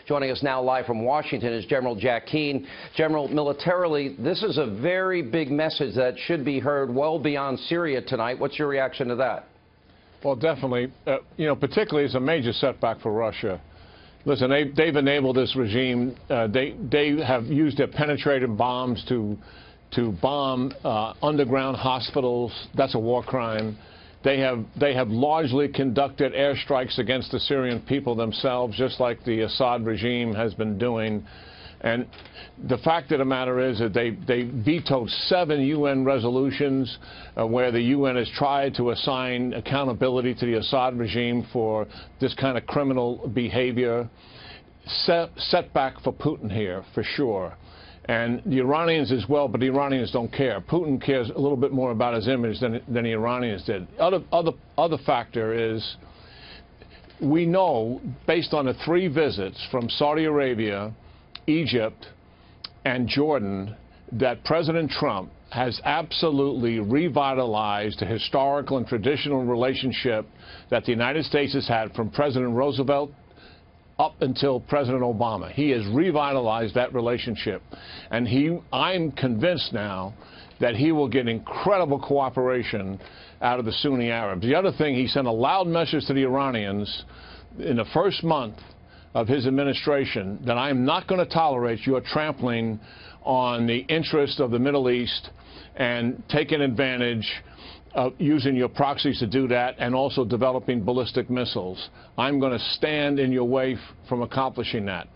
Joining us now live from Washington is General Jack Keane. General, militarily, this is a very big message that should be heard well beyond Syria tonight. What's your reaction to that? Well, definitely. Particularly it's a major setback for Russia. Listen, they've enabled this regime. They have used their penetrating bombs to bomb underground hospitals. That's a war crime. They have largely conducted airstrikes against the Syrian people themselves, just like the Assad regime has been doing. And the fact of the matter is that they vetoed 7 UN resolutions where the UN has tried to assign accountability to the Assad regime for this kind of criminal behavior. Setback for Putin here, for sure. And the Iranians as well, but the Iranians don't care. Putin cares a little bit more about his image than the Iranians did. Other factor is we know, based on the 3 visits from Saudi Arabia, Egypt, and Jordan, that President Trump has absolutely revitalized the historical and traditional relationship that the United States has had from President Roosevelt up until President Obama. He has revitalized that relationship. And I'm convinced now that he will get incredible cooperation out of the Sunni Arabs. The other thing, he sent a loud message to the Iranians in the first month of his administration that I am not going to tolerate your trampling on the interest of the Middle East and taking advantage of using your proxies to do that, and also developing ballistic missiles. I'm going to stand in your way from accomplishing that.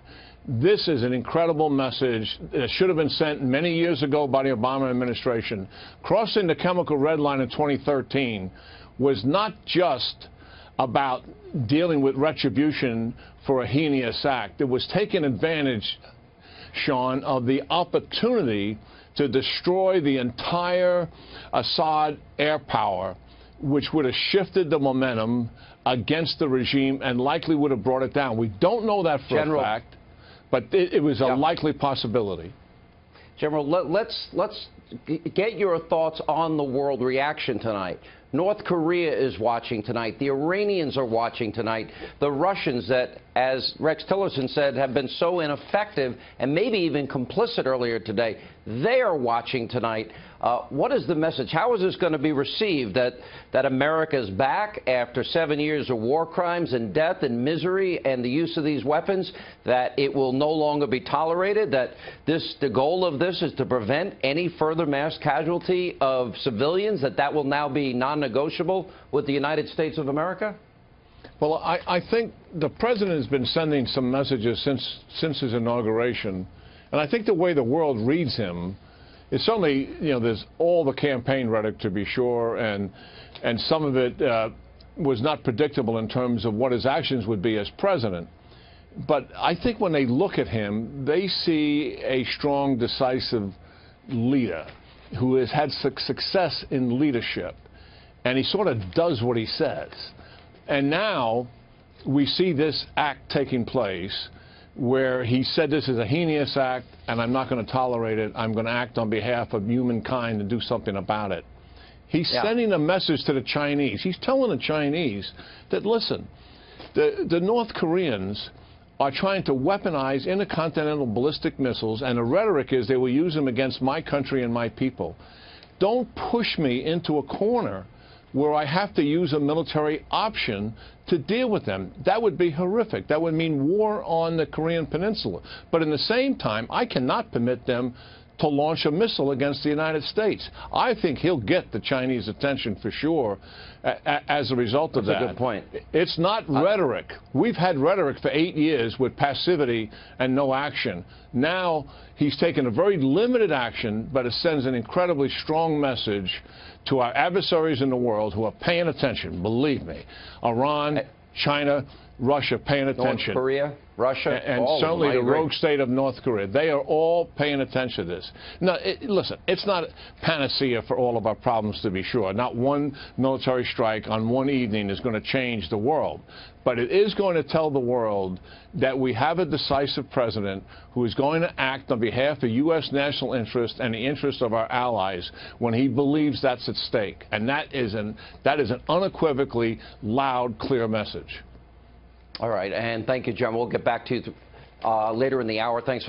This is an incredible message that should have been sent many years ago by the Obama administration. Crossing the chemical red line in 2013 was not just about dealing with retribution for a heinous act. It was taking advantage, Sean, of the opportunity to destroy the entire Assad air power, which would have shifted the momentum against the regime and likely would have brought it down. We don't know that for a fact, but it was a likely possibility. General, let's get your thoughts on the world reaction tonight. North Korea is watching tonight. The Iranians are watching tonight. The Russians that, as Rex Tillerson said, have been so ineffective and maybe even complicit earlier today, they are watching tonight. What is the message? How is this going to be received that America's back after 7 years of war crimes and death and misery and the use of these weapons, that it will no longer be tolerated, that the goal of this is to prevent any further mass casualty of civilians, that will now be non-negotiable with the United States of America? Well, I think the president has been sending some messages since his inauguration, and I think the way the world reads him is certainly, there's all the campaign rhetoric, to be sure, and some of it was not predictable in terms of what his actions would be as president. But I think when they look at him, they see a strong, decisive leader who has had success in leadership, and he sort of does what he says. And now we see this act taking place where he said this is a heinous act and I'm not going to tolerate it. I'm going to act on behalf of humankind and do something about it. He's sending a message to the Chinese. He's telling the Chinese that, listen, the North Koreans are trying to weaponize intercontinental ballistic missiles, and the rhetoric is they will use them against my country and my people. Don't push me into a corner where I have to use a military option to deal with them. That would be horrific. That would mean war on the Korean Peninsula. But in the same time, I cannot permit them to launch a missile against the United States. I think he'll get the Chinese attention for sure as a result of that. That's a good point. It's not rhetoric. We've had rhetoric for 8 years with passivity and no action. Now he's taken a very limited action, but it sends an incredibly strong message to our adversaries in the world who are paying attention. Believe me, Iran, China, Russia paying attention. North Korea, Russia, and certainly the rogue state of North Korea. They are all paying attention to this. Now, listen, it's not a panacea for all of our problems, to be sure. Not one military strike on one evening is going to change the world. But it is going to tell the world that we have a decisive president who is going to act on behalf of U.S. national interest and the interest of our allies when he believes that's at stake. And that is an unequivocally loud, clear message. All right, and thank you, John. We'll get back to you later in the hour. Thanks for